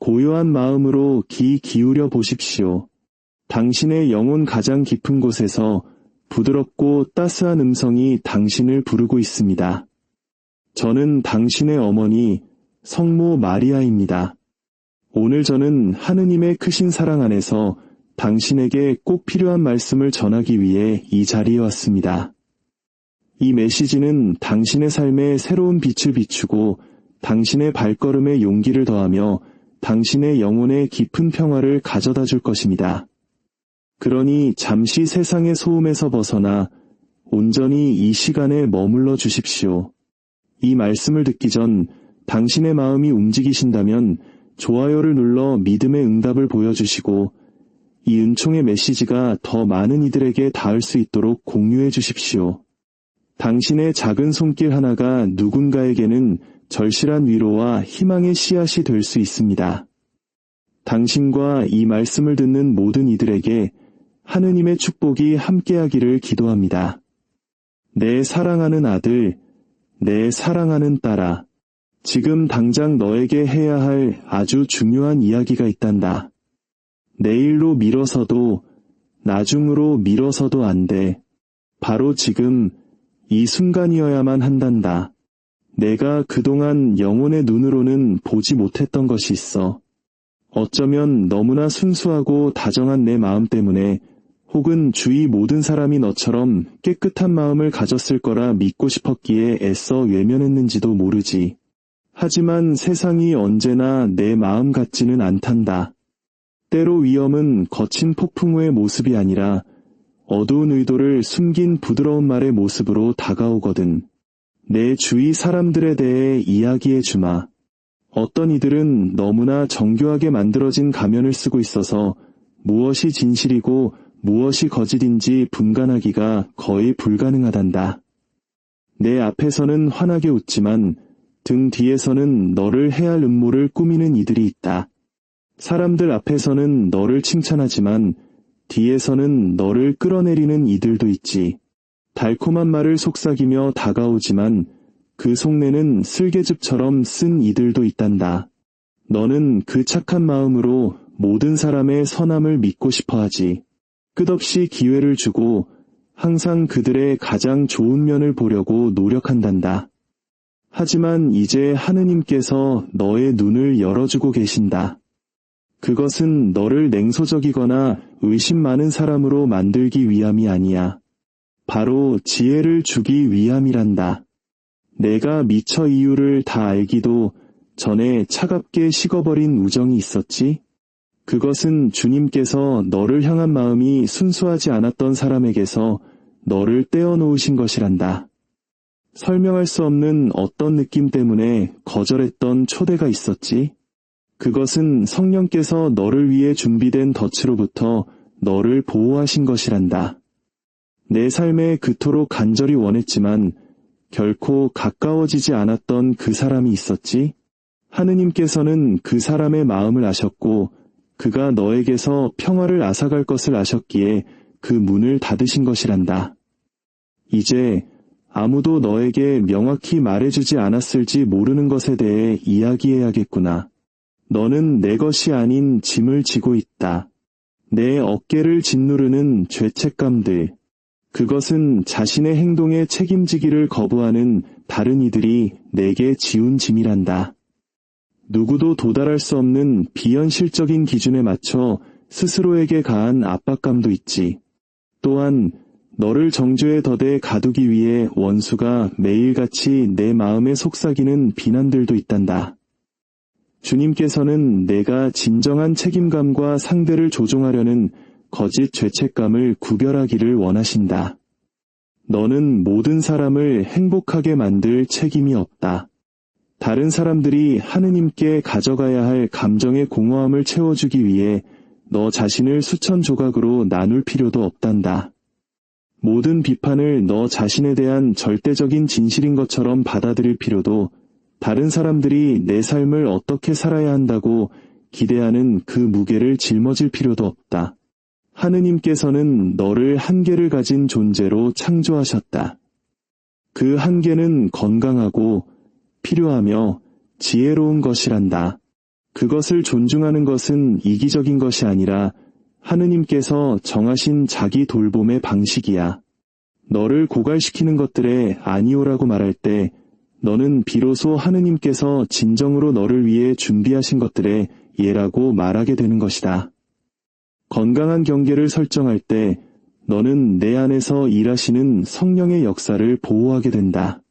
고요한 마음으로 귀 기울여 보십시오. 당신의 영혼 가장 깊은 곳에서 부드럽고 따스한 음성이 당신을 부르고 있습니다. 저는 당신의 어머니, 성모 마리아입니다. 오늘 저는 하느님의 크신 사랑 안에서 당신에게 꼭 필요한 말씀을 전하기 위해 이 자리에 왔습니다. 이 메시지는 당신의 삶에 새로운 빛을 비추고 당신의 발걸음에 용기를 더하며 당신의 영혼에 깊은 평화를 가져다 줄 것입니다. 그러니 잠시 세상의 소음에서 벗어나 온전히 이 시간에 머물러 주십시오. 이 말씀을 듣기 전 당신의 마음이 움직이신다면 좋아요를 눌러 믿음의 응답을 보여주시고 이 은총의 메시지가 더 많은 이들에게 닿을 수 있도록 공유해 주십시오. 당신의 작은 손길 하나가 누군가에게는 절실한 위로와 희망의 씨앗이 될 수 있습니다. 당신과 이 말씀을 듣는 모든 이들에게 하느님의 축복이 함께하기를 기도합니다. 내 사랑하는 아들, 내 사랑하는 딸아, 지금 당장 너에게 해야 할 아주 중요한 이야기가 있단다. 내일로 미뤄서도 나중으로 미뤄서도 안 돼. 바로 지금 이 순간이어야만 한단다. 내가 그동안 영혼의 눈으로는 보지 못했던 것이 있어. 어쩌면 너무나 순수하고 다정한 내 마음 때문에 혹은 주위 모든 사람이 너처럼 깨끗한 마음을 가졌을 거라 믿고 싶었기에 애써 외면했는지도 모르지. 하지만 세상이 언제나 내 마음 같지는 않단다. 때로 위험은 거친 폭풍우의 모습이 아니라 어두운 의도를 숨긴 부드러운 말의 모습으로 다가오거든. 내 주위 사람들에 대해 이야기해 주마. 어떤 이들은 너무나 정교하게 만들어진 가면을 쓰고 있어서 무엇이 진실이고 무엇이 거짓인지 분간하기가 거의 불가능하단다. 내 앞에서는 환하게 웃지만 등 뒤에서는 너를 해할 음모를 꾸미는 이들이 있다. 사람들 앞에서는 너를 칭찬하지만 뒤에서는 너를 끌어내리는 이들도 있지. 달콤한 말을 속삭이며 다가오지만 그 속내는 쓸개즙처럼 쓴 이들도 있단다. 너는 그 착한 마음으로 모든 사람의 선함을 믿고 싶어 하지. 끝없이 기회를 주고 항상 그들의 가장 좋은 면을 보려고 노력한단다. 하지만 이제 하느님께서 너의 눈을 열어주고 계신다. 그것은 너를 냉소적이거나 의심 많은 사람으로 만들기 위함이 아니야. 바로 지혜를 주기 위함이란다. 내가 미처 이유를 다 알기도 전에 차갑게 식어버린 우정이 있었지? 그것은 주님께서 너를 향한 마음이 순수하지 않았던 사람에게서 너를 떼어놓으신 것이란다. 설명할 수 없는 어떤 느낌 때문에 거절했던 초대가 있었지? 그것은 성령께서 너를 위해 준비된 덫으로부터 너를 보호하신 것이란다. 내 삶에 그토록 간절히 원했지만 결코 가까워지지 않았던 그 사람이 있었지? 하느님께서는 그 사람의 마음을 아셨고 그가 너에게서 평화를 앗아갈 것을 아셨기에 그 문을 닫으신 것이란다. 이제 아무도 너에게 명확히 말해주지 않았을지 모르는 것에 대해 이야기해야겠구나. 너는 내 것이 아닌 짐을 지고 있다. 내 어깨를 짓누르는 죄책감들. 그것은 자신의 행동에 책임지기를 거부하는 다른 이들이 내게 지운 짐이란다. 누구도 도달할 수 없는 비현실적인 기준에 맞춰 스스로에게 가한 압박감도 있지. 또한 너를 정죄의 덫에 가두기 위해 원수가 매일같이 내 마음에 속삭이는 비난들도 있단다. 주님께서는 내가 진정한 책임감과 상대를 조종하려는 거짓 죄책감을 구별하기를 원하신다. 너는 모든 사람을 행복하게 만들 책임이 없다. 다른 사람들이 하느님께 가져가야 할 감정의 공허함을 채워주기 위해 너 자신을 수천 조각으로 나눌 필요도 없단다. 모든 비판을 너 자신에 대한 절대적인 진실인 것처럼 받아들일 필요도, 다른 사람들이 내 삶을 어떻게 살아야 한다고 기대하는 그 무게를 짊어질 필요도 없다. 하느님께서는 너를 한계를 가진 존재로 창조하셨다. 그 한계는 건강하고 필요하며 지혜로운 것이란다. 그것을 존중하는 것은 이기적인 것이 아니라 하느님께서 정하신 자기 돌봄의 방식이야. 너를 고갈시키는 것들에 아니오라고 말할 때 너는 비로소 하느님께서 진정으로 너를 위해 준비하신 것들에 예라고 말하게 되는 것이다. 건강한 경계를 설정할 때 너는 내 안에서 일하시는 성령의 역사를 보호하게 된다.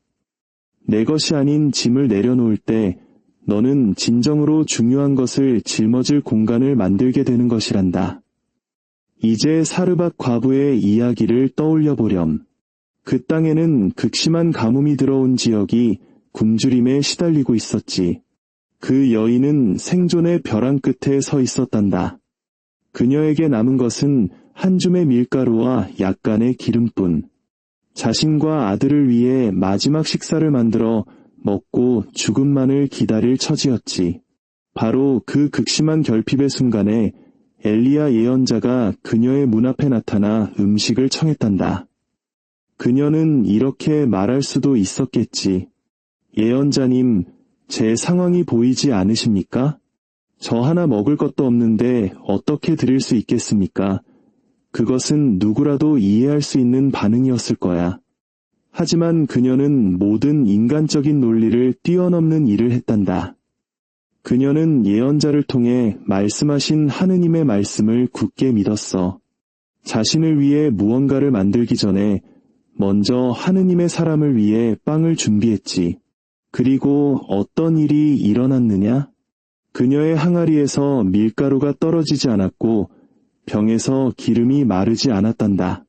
내 것이 아닌 짐을 내려놓을 때 너는 진정으로 중요한 것을 짊어질 공간을 만들게 되는 것이란다. 이제 사르밧 과부의 이야기를 떠올려 보렴. 그 땅에는 극심한 가뭄이 들어온 지역이 굶주림에 시달리고 있었지. 그 여인은 생존의 벼랑 끝에 서 있었단다. 그녀에게 남은 것은 한 줌의 밀가루와 약간의 기름뿐. 자신과 아들을 위해 마지막 식사를 만들어 먹고 죽음만을 기다릴 처지였지. 바로 그 극심한 결핍의 순간에 엘리야 예언자가 그녀의 문 앞에 나타나 음식을 청했단다. 그녀는 이렇게 말할 수도 있었겠지. 예언자님, 제 상황이 보이지 않으십니까? 저 하나 먹을 것도 없는데 어떻게 드릴 수 있겠습니까? 그것은 누구라도 이해할 수 있는 반응이었을 거야. 하지만 그녀는 모든 인간적인 논리를 뛰어넘는 일을 했단다. 그녀는 예언자를 통해 말씀하신 하느님의 말씀을 굳게 믿었어. 자신을 위해 무언가를 만들기 전에 먼저 하느님의 사람을 위해 빵을 준비했지. 그리고 어떤 일이 일어났느냐? 그녀의 항아리에서 밀가루가 떨어지지 않았고 병에서 기름이 마르지 않았단다.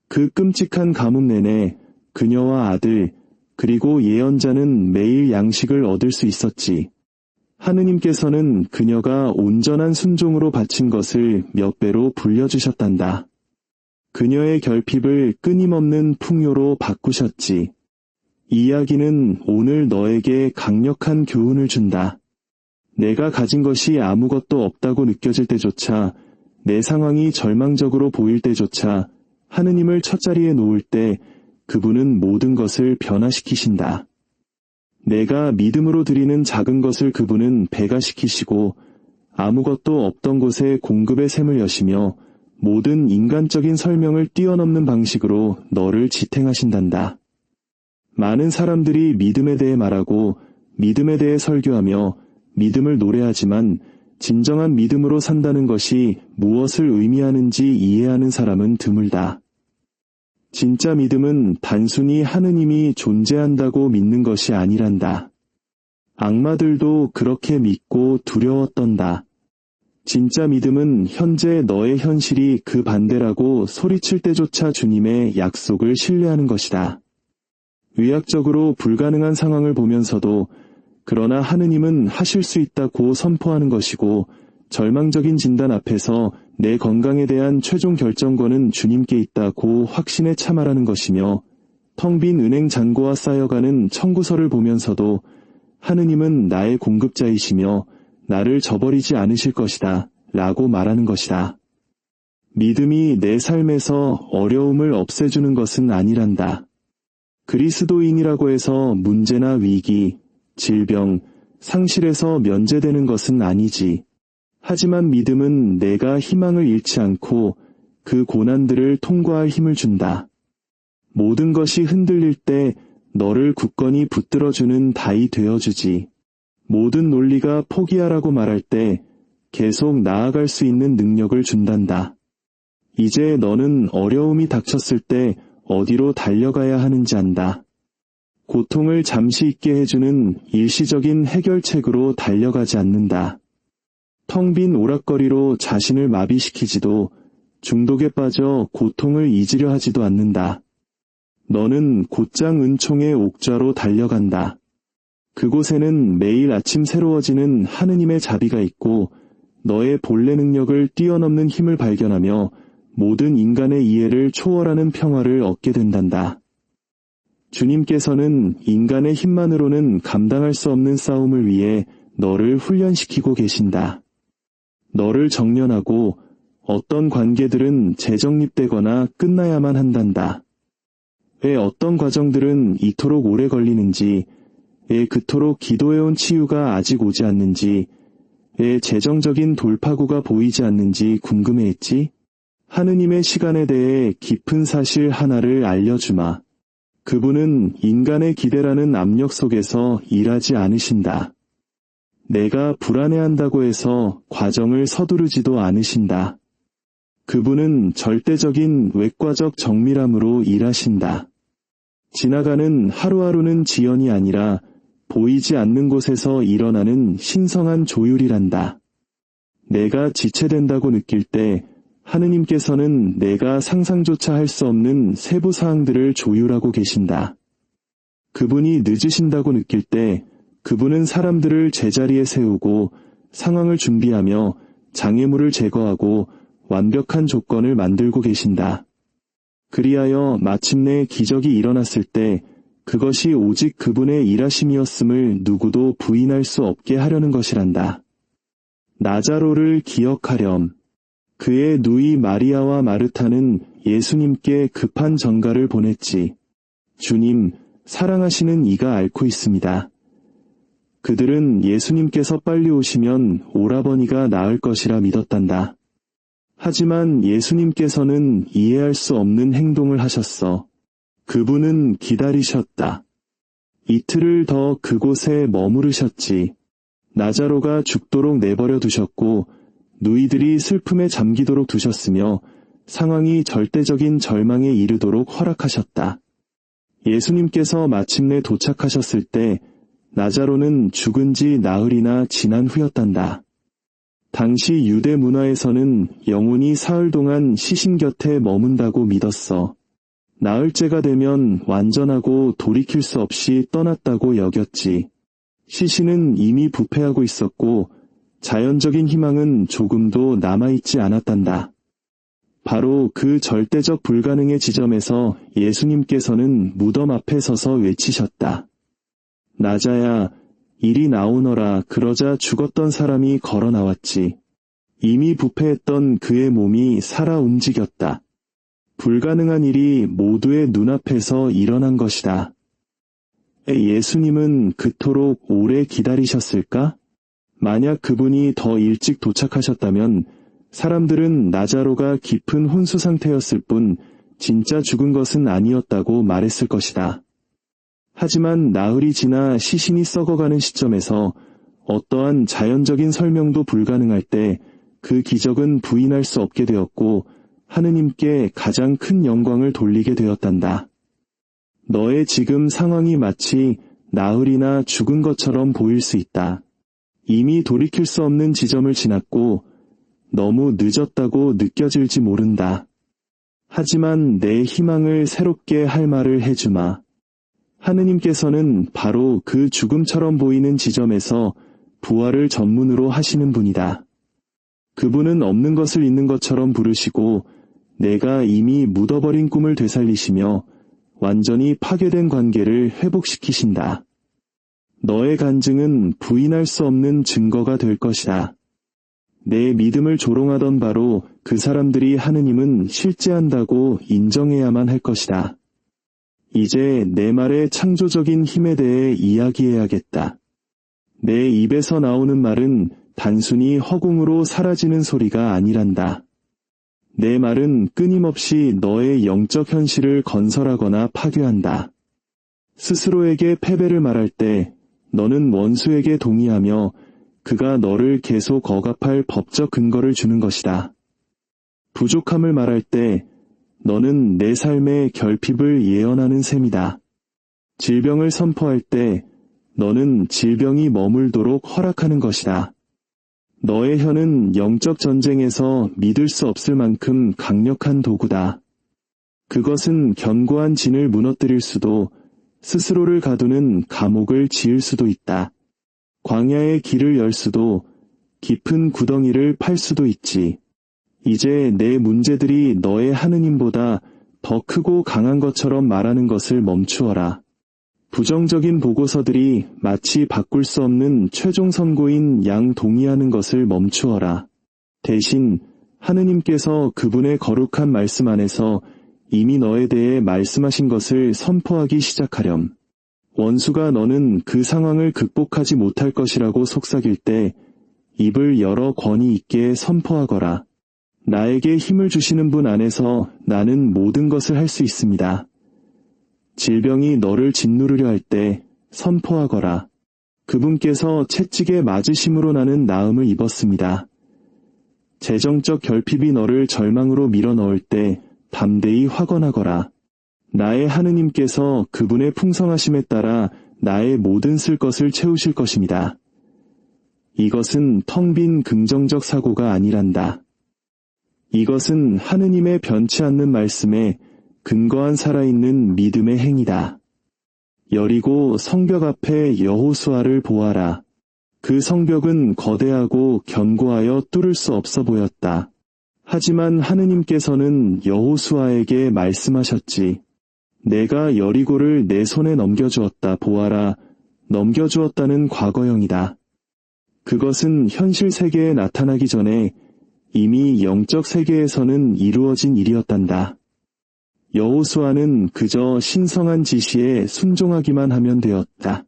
그 끔찍한 가뭄 내내 그녀와 아들 그리고 예언자는 매일 양식을 얻을 수 있었지. 하느님께서는 그녀가 온전한 순종으로 바친 것을 몇 배로 불려주셨단다. 그녀의 결핍을 끊임없는 풍요로 바꾸셨지. 이 이야기는 오늘 너에게 강력한 교훈을 준다. 내가 가진 것이 아무것도 없다고 느껴질 때조차, 내 상황이 절망적으로 보일 때조차 하느님을 첫자리에 놓을 때 그분은 모든 것을 변화시키신다. 내가 믿음으로 드리는 작은 것을 그분은 배가시키시고 아무것도 없던 곳에 공급의 샘을 여시며 모든 인간적인 설명을 뛰어넘는 방식으로 너를 지탱하신단다. 많은 사람들이 믿음에 대해 말하고 믿음에 대해 설교하며 믿음을 노래하지만 진정한 믿음으로 산다는 것이 무엇을 의미하는지 이해하는 사람은 드물다. 진짜 믿음은 단순히 하느님이 존재한다고 믿는 것이 아니란다. 악마들도 그렇게 믿고 두려웠던다. 진짜 믿음은 현재 너의 현실이 그 반대라고 소리칠 때조차 주님의 약속을 신뢰하는 것이다. 의학적으로 불가능한 상황을 보면서도 그러나 하느님은 하실 수 있다고 선포하는 것이고 절망적인 진단 앞에서 내 건강에 대한 최종 결정권은 주님께 있다고 확신에 참아라는 것이며 텅 빈 은행 잔고와 쌓여가는 청구서를 보면서도 하느님은 나의 공급자이시며 나를 저버리지 않으실 것이다 라고 말하는 것이다. 믿음이 내 삶에서 어려움을 없애주는 것은 아니란다. 그리스도인이라고 해서 문제나 위기, 질병, 상실에서 면제되는 것은 아니지. 하지만 믿음은 내가 희망을 잃지 않고 그 고난들을 통과할 힘을 준다. 모든 것이 흔들릴 때 너를 굳건히 붙들어주는 다이 되어주지. 모든 논리가 포기하라고 말할 때 계속 나아갈 수 있는 능력을 준단다. 이제 너는 어려움이 닥쳤을 때 어디로 달려가야 하는지 안다. 고통을 잠시 잊게 해주는 일시적인 해결책으로 달려가지 않는다. 텅 빈 오락거리로 자신을 마비시키지도 중독에 빠져 고통을 잊으려 하지도 않는다. 너는 곧장 은총의 옥좌로 달려간다. 그곳에는 매일 아침 새로워지는 하느님의 자비가 있고 너의 본래 능력을 뛰어넘는 힘을 발견하며 모든 인간의 이해를 초월하는 평화를 얻게 된단다. 주님께서는 인간의 힘만으로는 감당할 수 없는 싸움을 위해 너를 훈련시키고 계신다. 너를 정련하고 어떤 관계들은 재정립되거나 끝나야만 한단다. 왜 어떤 과정들은 이토록 오래 걸리는지, 왜 그토록 기도해온 치유가 아직 오지 않는지, 재정적인 돌파구가 보이지 않는지 궁금해했지? 하느님의 시간에 대해 깊은 사실 하나를 알려주마. 그분은 인간의 기대라는 압력 속에서 일하지 않으신다. 내가 불안해한다고 해서 과정을 서두르지도 않으신다. 그분은 절대적인 외과적 정밀함으로 일하신다. 지나가는 하루하루는 지연이 아니라 보이지 않는 곳에서 일어나는 신성한 조율이란다. 내가 지체된다고 느낄 때 하느님께서는 내가 상상조차 할 수 없는 세부 사항들을 조율하고 계신다. 그분이 늦으신다고 느낄 때 그분은 사람들을 제자리에 세우고 상황을 준비하며 장애물을 제거하고 완벽한 조건을 만들고 계신다. 그리하여 마침내 기적이 일어났을 때 그것이 오직 그분의 일하심이었음을 누구도 부인할 수 없게 하려는 것이란다. 나자로를 기억하렴. 그의 누이 마리아와 마르타는 예수님께 급한 전가를 보냈지. 주님, 사랑하시는 이가 앓고 있습니다. 그들은 예수님께서 빨리 오시면 오라버니가 나을 것이라 믿었단다. 하지만 예수님께서는 이해할 수 없는 행동을 하셨어. 그분은 기다리셨다. 이틀을 더 그곳에 머무르셨지. 나자로가 죽도록 내버려 두셨고 누이들이 슬픔에 잠기도록 두셨으며 상황이 절대적인 절망에 이르도록 허락하셨다. 예수님께서 마침내 도착하셨을 때 나자로는 죽은 지 나흘이나 지난 후였단다. 당시 유대 문화에서는 영혼이 사흘 동안 시신 곁에 머문다고 믿었어. 나흘째가 되면 완전하고 돌이킬 수 없이 떠났다고 여겼지. 시신은 이미 부패하고 있었고 자연적인 희망은 조금도 남아있지 않았단다. 바로 그 절대적 불가능의 지점에서 예수님께서는 무덤 앞에 서서 외치셨다. 나자야, 이리 나오너라. 그러자 죽었던 사람이 걸어 나왔지. 이미 부패했던 그의 몸이 살아 움직였다. 불가능한 일이 모두의 눈앞에서 일어난 것이다. 예수님은 그토록 오래 기다리셨을까? 만약 그분이 더 일찍 도착하셨다면 사람들은 나자로가 깊은 혼수 상태였을 뿐 진짜 죽은 것은 아니었다고 말했을 것이다. 하지만 나흘이 지나 시신이 썩어가는 시점에서 어떠한 자연적인 설명도 불가능할 때 그 기적은 부인할 수 없게 되었고 하느님께 가장 큰 영광을 돌리게 되었단다. 너의 지금 상황이 마치 나흘이나 죽은 것처럼 보일 수 있다. 이미 돌이킬 수 없는 지점을 지났고 너무 늦었다고 느껴질지 모른다. 하지만 내 희망을 새롭게 할 말을 해주마. 하느님께서는 바로 그 죽음처럼 보이는 지점에서 부활을 전문으로 하시는 분이다. 그분은 없는 것을 있는 것처럼 부르시고 내가 이미 묻어버린 꿈을 되살리시며 완전히 파괴된 관계를 회복시키신다. 너의 간증은 부인할 수 없는 증거가 될 것이다. 내 믿음을 조롱하던 바로 그 사람들이 하느님은 실제한다고 인정해야만 할 것이다. 이제 내 말의 창조적인 힘에 대해 이야기해야겠다. 내 입에서 나오는 말은 단순히 허공으로 사라지는 소리가 아니란다. 내 말은 끊임없이 너의 영적 현실을 건설하거나 파괴한다. 스스로에게 패배를 말할 때 너는 원수에게 동의하며 그가 너를 계속 억압할 법적 근거를 주는 것이다. 부족함을 말할 때 너는 내 삶의 결핍을 예언하는 셈이다. 질병을 선포할 때 너는 질병이 머물도록 허락하는 것이다. 너의 혀는 영적 전쟁에서 믿을 수 없을 만큼 강력한 도구다. 그것은 견고한 진을 무너뜨릴 수도 스스로를 가두는 감옥을 지을 수도 있다. 광야의 길을 열 수도 깊은 구덩이를 팔 수도 있지. 이제 내 문제들이 너의 하느님보다 더 크고 강한 것처럼 말하는 것을 멈추어라. 부정적인 보고서들이 마치 바꿀 수 없는 최종 선고인 양 동의하는 것을 멈추어라. 대신 하느님께서 그분의 거룩한 말씀 안에서 이미 너에 대해 말씀하신 것을 선포하기 시작하렴. 원수가 너는 그 상황을 극복하지 못할 것이라고 속삭일 때 입을 열어 권위 있게 선포하거라. 나에게 힘을 주시는 분 안에서 나는 모든 것을 할 수 있습니다. 질병이 너를 짓누르려 할 때 선포하거라. 그분께서 채찍에 맞으심으로 나는 나음을 입었습니다. 재정적 결핍이 너를 절망으로 밀어넣을 때 담대히 확언하거라. 나의 하느님께서 그분의 풍성하심에 따라 나의 모든 쓸 것을 채우실 것입니다. 이것은 텅 빈 긍정적 사고가 아니란다. 이것은 하느님의 변치 않는 말씀에 근거한 살아있는 믿음의 행위다. 여리고 성벽 앞에 여호수아를 보아라. 그 성벽은 거대하고 견고하여 뚫을 수 없어 보였다. 하지만 하느님께서는 여호수아에게 말씀하셨지. 내가 여리고를 내 손에 넘겨주었다. 보아라. 넘겨주었다는 과거형이다. 그것은 현실 세계에 나타나기 전에 이미 영적 세계에서는 이루어진 일이었단다. 여호수아는 그저 신성한 지시에 순종하기만 하면 되었다.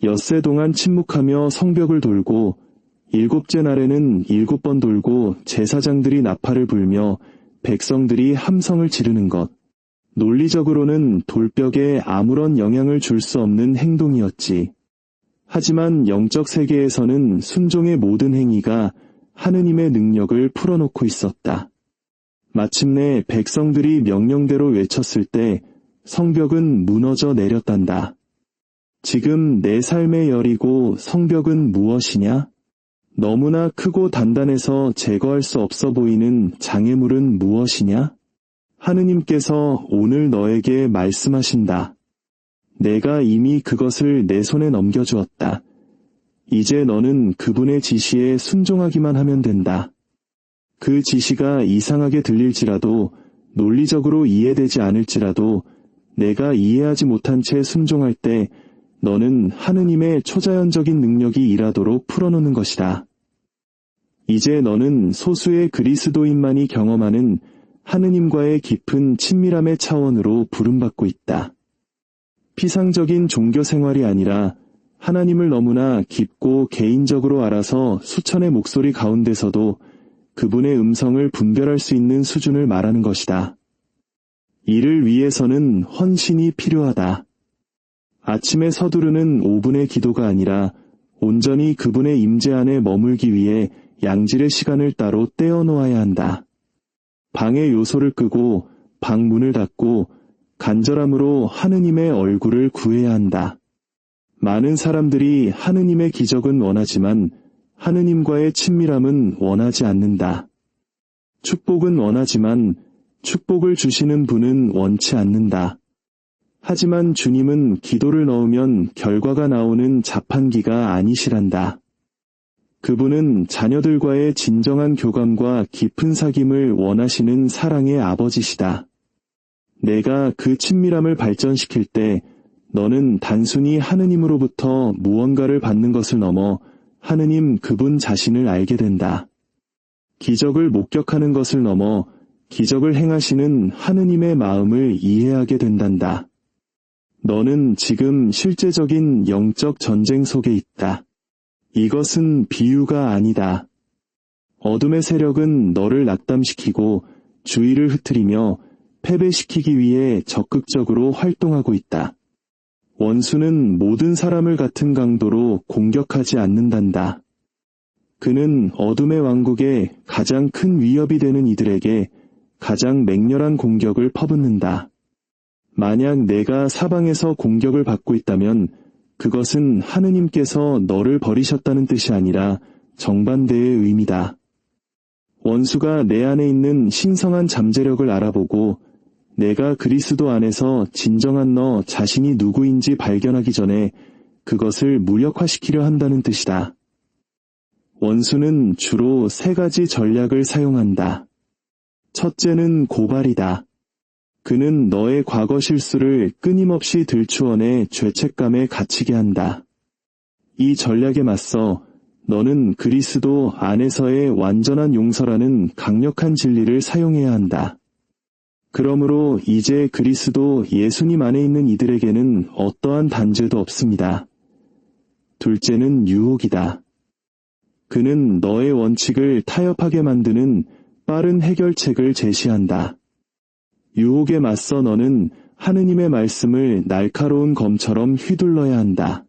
엿새 동안 침묵하며 성벽을 돌고 7째 날에는 7번 돌고 제사장들이 나팔을 불며 백성들이 함성을 지르는 것. 논리적으로는 돌벽에 아무런 영향을 줄 수 없는 행동이었지. 하지만 영적 세계에서는 순종의 모든 행위가 하느님의 능력을 풀어놓고 있었다. 마침내 백성들이 명령대로 외쳤을 때 성벽은 무너져 내렸단다. 지금 내 삶의 열이고 성벽은 무엇이냐? 너무나 크고 단단해서 제거할 수 없어 보이는 장애물은 무엇이냐? 하느님께서 오늘 너에게 말씀하신다. 내가 이미 그것을 내 손에 넘겨주었다. 이제 너는 그분의 지시에 순종하기만 하면 된다. 그 지시가 이상하게 들릴지라도 논리적으로 이해되지 않을지라도 내가 이해하지 못한 채 순종할 때 너는 하느님의 초자연적인 능력이 일하도록 풀어놓는 것이다. 이제 너는 소수의 그리스도인만이 경험하는 하느님과의 깊은 친밀함의 차원으로 부름받고 있다. 피상적인 종교 생활이 아니라 하나님을 너무나 깊고 개인적으로 알아서 수천의 목소리 가운데서도 그분의 음성을 분별할 수 있는 수준을 말하는 것이다. 이를 위해서는 헌신이 필요하다. 아침에 서두르는 5분의 기도가 아니라 온전히 그분의 임재 안에 머물기 위해 양질의 시간을 따로 떼어놓아야 한다. 방의 요소를 끄고 방 문을 닫고 간절함으로 하느님의 얼굴을 구해야 한다. 많은 사람들이 하느님의 기적은 원하지만 하느님과의 친밀함은 원하지 않는다. 축복은 원하지만 축복을 주시는 분은 원치 않는다. 하지만 주님은 기도를 넣으면 결과가 나오는 자판기가 아니시란다. 그분은 자녀들과의 진정한 교감과 깊은 사귐을 원하시는 사랑의 아버지시다. 내가 그 친밀함을 발전시킬 때 너는 단순히 하느님으로부터 무언가를 받는 것을 넘어 하느님 그분 자신을 알게 된다. 기적을 목격하는 것을 넘어 기적을 행하시는 하느님의 마음을 이해하게 된단다. 너는 지금 실제적인 영적 전쟁 속에 있다. 이것은 비유가 아니다. 어둠의 세력은 너를 낙담시키고 주의를 흐트리며 패배시키기 위해 적극적으로 활동하고 있다. 원수는 모든 사람을 같은 강도로 공격하지 않는단다. 그는 어둠의 왕국에 가장 큰 위협이 되는 이들에게 가장 맹렬한 공격을 퍼붓는다. 만약 내가 사방에서 공격을 받고 있다면 그것은 하느님께서 너를 버리셨다는 뜻이 아니라 정반대의 의미다. 원수가 내 안에 있는 신성한 잠재력을 알아보고 내가 그리스도 안에서 진정한 너 자신이 누구인지 발견하기 전에 그것을 무력화시키려 한다는 뜻이다. 원수는 주로 3가지 전략을 사용한다. 첫째는 고발이다. 그는 너의 과거 실수를 끊임없이 들추어내 죄책감에 갇히게 한다. 이 전략에 맞서 너는 그리스도 안에서의 완전한 용서라는 강력한 진리를 사용해야 한다. 그러므로 이제 그리스도 예수님 안에 있는 이들에게는 어떠한 단죄도 없습니다. 둘째는 유혹이다. 그는 너의 원칙을 타협하게 만드는 빠른 해결책을 제시한다. 유혹에 맞서 너는 하느님의 말씀을 날카로운 검처럼 휘둘러야 한다.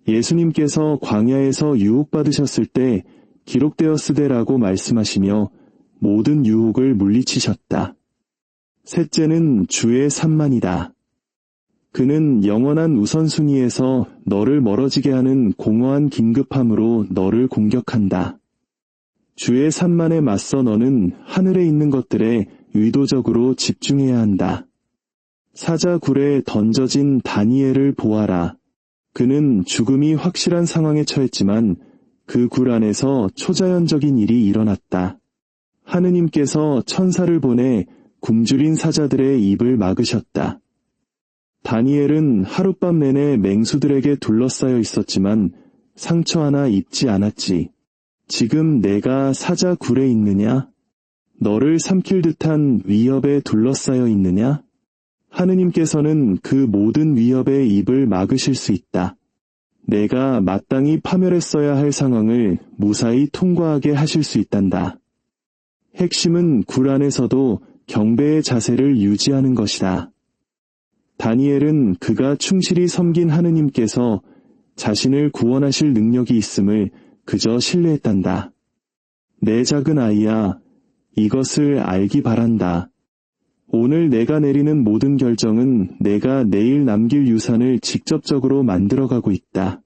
예수님께서 광야에서 유혹받으셨을 때 기록되었으되라고 말씀하시며 모든 유혹을 물리치셨다. 셋째는 주의 산만이다. 그는 영원한 우선순위에서 너를 멀어지게 하는 공허한 긴급함으로 너를 공격한다. 주의 산만에 맞서 너는 하늘에 있는 것들에 의도적으로 집중해야 한다. 사자굴에 던져진 다니엘을 보아라. 그는 죽음이 확실한 상황에 처했지만 그 굴 안에서 초자연적인 일이 일어났다. 하느님께서 천사를 보내 굶주린 사자들의 입을 막으셨다. 다니엘은 하룻밤 내내 맹수들에게 둘러싸여 있었지만 상처 하나 입지 않았지. 지금 내가 사자굴에 있느냐? 너를 삼킬 듯한 위협에 둘러싸여 있느냐? 하느님께서는 그 모든 위협의 입을 막으실 수 있다. 내가 마땅히 파멸했어야 할 상황을 무사히 통과하게 하실 수 있단다. 핵심은 굴 안에서도 경배의 자세를 유지하는 것이다. 다니엘은 그가 충실히 섬긴 하느님께서 자신을 구원하실 능력이 있음을 그저 신뢰했단다. 내 작은 아이야, 이것을 알기 바란다. 오늘 내가 내리는 모든 결정은 내가 내일 남길 유산을 직접적으로 만들어가고 있다.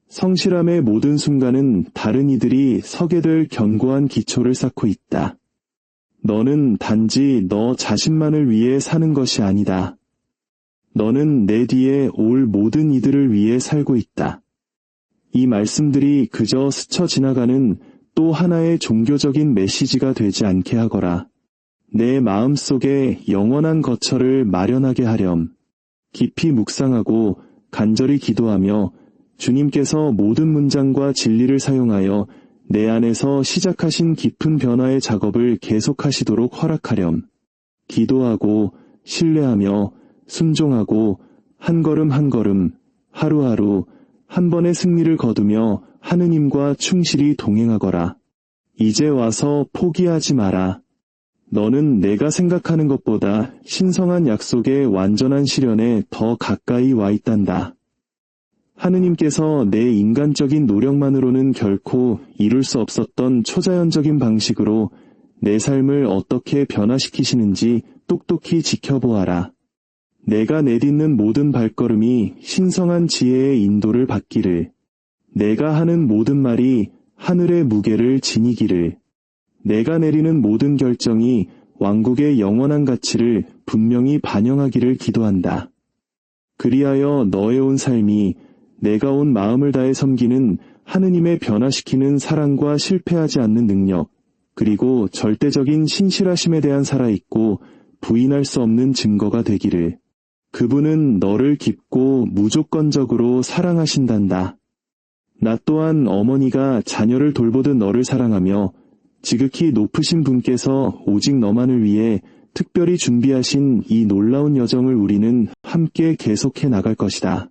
성실함의 모든 순간은 다른 이들이 서게 될 견고한 기초를 쌓고 있다. 너는 단지 너 자신만을 위해 사는 것이 아니다. 너는 내 뒤에 올 모든 이들을 위해 살고 있다. 이 말씀들이 그저 스쳐 지나가는 또 하나의 종교적인 메시지가 되지 않게 하거라. 내 마음속에 영원한 거처를 마련하게 하렴. 깊이 묵상하고 간절히 기도하며 주님께서 모든 문장과 진리를 사용하여 내 안에서 시작하신 깊은 변화의 작업을 계속하시도록 허락하렴. 기도하고 신뢰하며 순종하고 한 걸음 한 걸음 하루하루 한 번의 승리를 거두며 하느님과 충실히 동행하거라. 이제 와서 포기하지 마라. 너는 내가 생각하는 것보다 신성한 약속의 완전한 실현에 더 가까이 와 있단다. 하느님께서 내 인간적인 노력만으로는 결코 이룰 수 없었던 초자연적인 방식으로 내 삶을 어떻게 변화시키시는지 똑똑히 지켜보아라. 내가 내딛는 모든 발걸음이 신성한 지혜의 인도를 받기를. 내가 하는 모든 말이 하늘의 무게를 지니기를. 내가 내리는 모든 결정이 왕국의 영원한 가치를 분명히 반영하기를 기도한다. 그리하여 너의 온 삶이 내가 온 마음을 다해 섬기는 하느님의 변화시키는 사랑과 실패하지 않는 능력, 그리고 절대적인 신실하심에 대한 살아있고 부인할 수 없는 증거가 되기를. 그분은 너를 깊고 무조건적으로 사랑하신단다. 나 또한 어머니가 자녀를 돌보듯 너를 사랑하며 지극히 높으신 분께서 오직 너만을 위해 특별히 준비하신 이 놀라운 여정을 우리는 함께 계속해 나갈 것이다.